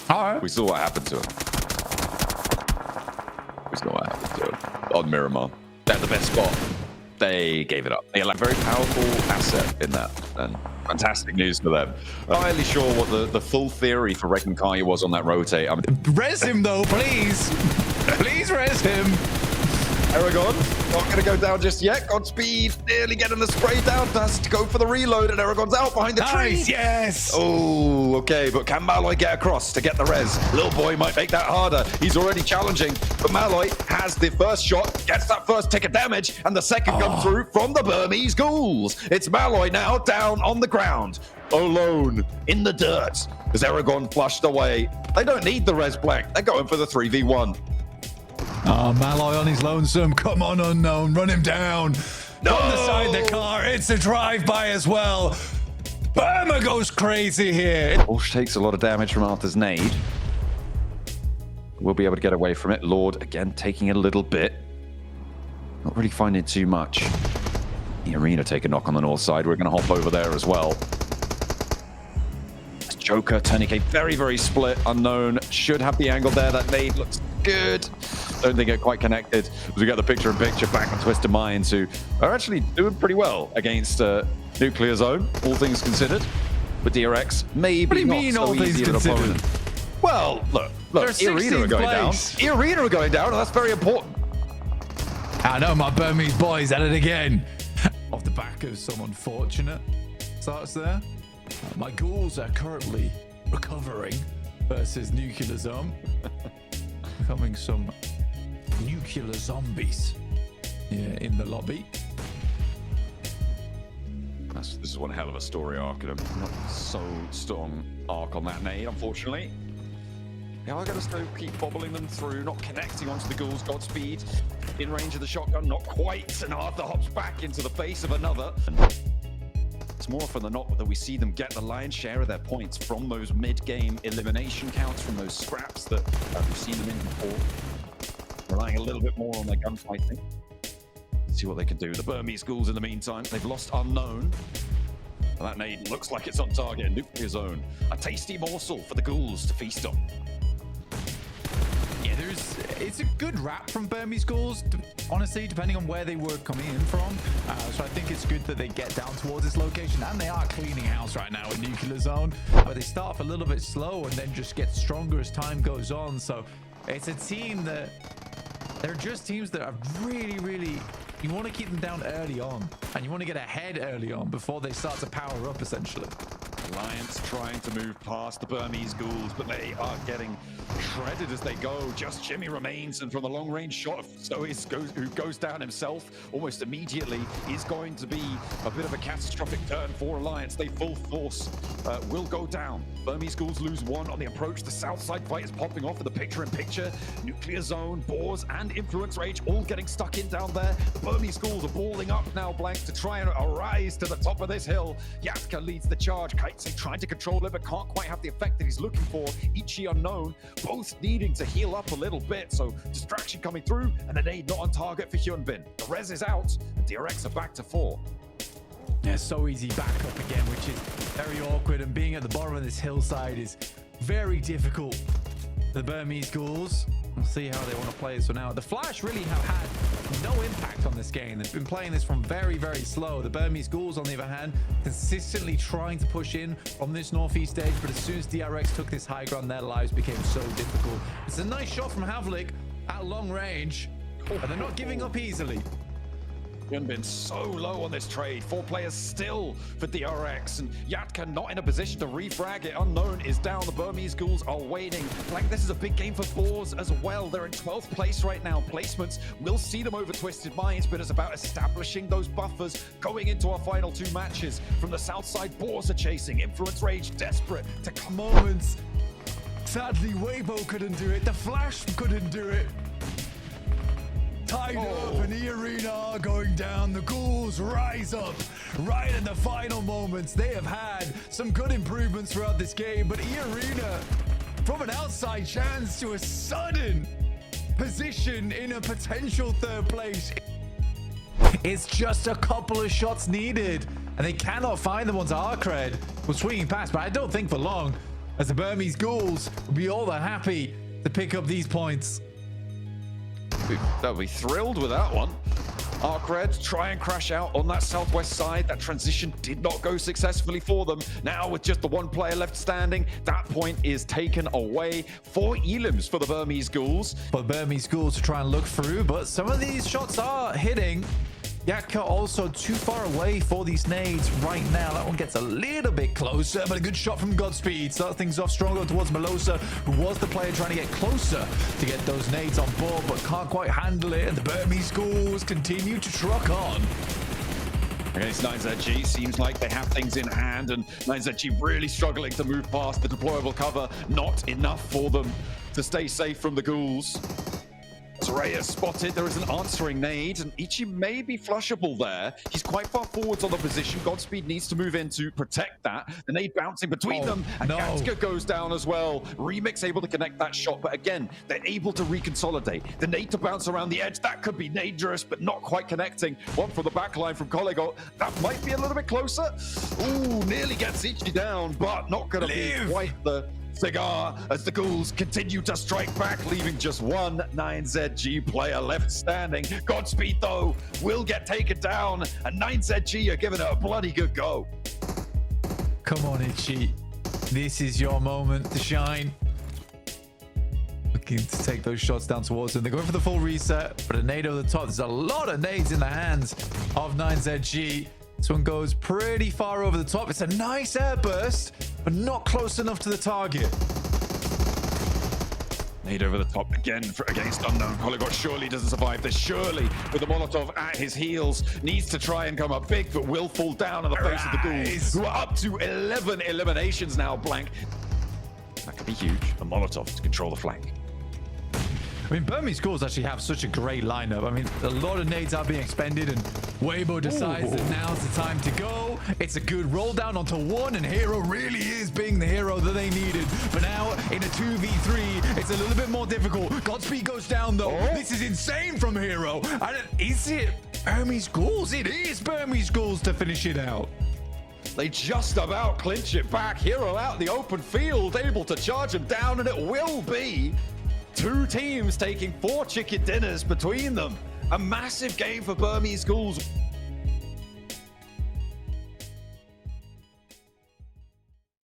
All right. We saw what happened to him. We saw what happened to him on Miramar. They're the best spot. They gave it up. They had a very powerful asset in that, and fantastic news for them. Not really sure what the full theory for Regenkai was on that rotate. Res him though, please. Please res him. Aragon, not going to go down just yet. Godspeed, nearly getting the spray down. Has to go for the reload, and Aragon's out behind the tree. Yes. Oh, okay, but can Malloy get across to get the res? Little boy might make that harder. He's already challenging, but Malloy has the first shot, gets that first tick of damage, and the second comes through from the Burmese Ghouls. It's Malloy now down on the ground, alone in the dirt, as Aragon flushed away. They don't need the res blank. They're going for the 3v1. Oh, Malloy on his lonesome. Come on, Unknown. Run him down. No! On the side of the car. It's a drive-by as well. Burma goes crazy here. Walsh takes a lot of damage from Arthur's nade. We'll be able to get away from it. Lord, again, taking a little bit. Not really finding too much. The Arena take a knock on the north side. We're going to hop over there as well. Joker, Tourniquet, very, very split. Unknown should have the angle there. That nade looks good. Don't think it quite connected. As we get the picture-in-picture back on Twisted Minds, who are actually doing pretty well against Nuclear Zone, all things considered. But DRX, maybe what do you not mean, so all things easy an considered? opponent. Well, look, Arena are going down. Arena are going down, and that's very important. I know my Burmese boys at it again. Off the back of some unfortunate starts there. My Ghouls are currently recovering versus Nuclear Zone. Becoming some nuclear zombies in the lobby. This is one hell of a story arc, and a not so strong arc on that nade, unfortunately. They are going to still keep bobbling them through, not connecting onto the Ghouls. Godspeed in range of the shotgun, not quite, and Arthur hops back into the face of another. It's more often than not that we see them get the lion's share of their points from those mid-game elimination counts, from those scraps that we've seen them in before. Relying a little bit more on their gunfighting. Let's see what they can do. The Burmese Ghouls, in the meantime, they've lost Unknown. That nade looks like it's on target. Nuclear Zone. A tasty morsel for the Ghouls to feast on. Yeah, it's a good wrap from Burmese Ghouls, honestly, depending on where they were coming in from. So I think it's good that they get down towards this location, and they are cleaning house right now in Nuclear Zone. But they start off a little bit slow and then just get stronger as time goes on. So it's a team that they're just teams that are really, really, you want to keep them down early on, and you want to get ahead early on before they start to power up, essentially. Alliance trying to move past the Burmese Ghouls, but they are getting shredded as they go. Just Jimmy remains, and from the long-range shot of Stoiz, who goes down himself almost immediately, is going to be a bit of a catastrophic turn for Alliance. They full force will go down. Burmese Ghouls lose one on the approach. The south side fight is popping off with the picture-in-picture. Nuclear Zone, Boars, and Influence Rage all getting stuck in down there. The Burmese Ghouls are balling up now, Blank, to try and arise to the top of this hill. Yatka leads the charge. Kaitse trying to control it, but can't quite have the effect that he's looking for. Ichi Unknown, both needing to heal up a little bit, so distraction coming through, and an aid not on target for Hyunbin. The res is out, and DRX are back to 4. Yeah, so easy back up again, which is very awkward, and being at the bottom of this hillside is very difficult. The Burmese Ghouls, we'll see how they want to play this one out. The Flash really have had no impact on this game. They've been playing this from very, very slow. The Burmese Ghouls, on the other hand, consistently trying to push in from this northeast stage, but as soon as DRX took this high ground, their lives became so difficult. It's a nice shot from Havlik at long range, and they're not giving up easily. Been so low on this trade. 4 players still for DRX, and Yatka not in a position to refrag it. Unknown is down. The Burmese Ghouls are waiting. Like, this is a big game for Boars as well. They're in 12th place right now. Placements will see them over Twisted Minds, but it's about establishing those buffers going into our final 2 matches. From the south side, Boars are chasing. Influence Rage desperate to come moments. Sadly, Weibo couldn't do it. The Flash couldn't do it. Tied up, and the Arena are going down. The Ghouls rise up right in the final moments. They have had some good improvements throughout this game, but Arena, from an outside chance to a sudden position in a potential 3rd place. It's just a couple of shots needed, and they cannot find the ones Arcred was swinging past, but I don't think for long. as the Burmese Ghouls will be all the happy to pick up these points. They'll be thrilled with that one. Arc Red try and crash out on that southwest side. That transition did not go successfully for them. Now with just the one player left standing, that point is taken away. 4 elims for the Burmese Ghouls. But Burmese Ghouls to try and look through, but some of these shots are hitting. Yatka also too far away for these nades right now. That one gets a little bit closer, but a good shot from Godspeed. Start things off stronger towards Melosa, who was the player trying to get closer to get those nades on board, but can't quite handle it. And the Burmese Ghouls continue to truck on. Against 9ZG, seems like they have things in hand, and 9ZG really struggling to move past the deployable cover. Not enough for them to stay safe from the Ghouls. Soraya spotted. There is an answering nade, and Ichi may be flushable there. He's quite far forwards on the position. Godspeed needs to move in to protect that. The nade bouncing between them, and no. Gatska goes down as well. Remix able to connect that shot, but again, they're able to reconsolidate. The nade to bounce around the edge, that could be dangerous, but not quite connecting. One from the back line from Collego. That might be a little bit closer. Ooh, nearly gets Ichi down, but not going to be quite the cigar as the Ghouls continue to strike back, leaving just one 9ZG player left standing. Godspeed, though, will get taken down, and 9ZG are giving it a bloody good go. Come on, Ichi. This is your moment to shine. Looking to take those shots down towards them. They're going for the full reset, but a nade over the top. There's a lot of nades in the hands of 9ZG. This one goes pretty far over the top. It's a nice air burst, but not close enough to the target. Nade over the top again against Unknown. Collego surely doesn't survive this. Surely, with the Molotov at his heels, needs to try and come up big, but will fall down in the face of the Ghouls, who are up to 11 eliminations now, Blank. That could be huge. A Molotov to control the flank. I mean, Burmese Ghouls actually have such a great lineup. I mean, a lot of nades are being expended, and Weibo decides that now's the time to go. It's a good roll down onto one, and Hero really is being the hero that they needed. But now, in a 2v3, it's a little bit more difficult. Godspeed goes down, though. This is insane from Hero. Is it Burmese Ghouls? It is Burmese Ghouls to finish it out. They just about clinch it back. Hero out in the open field, able to charge him down, and it will be 2 teams taking 4 chicken dinners between them. A massive game for Burmese Ghouls.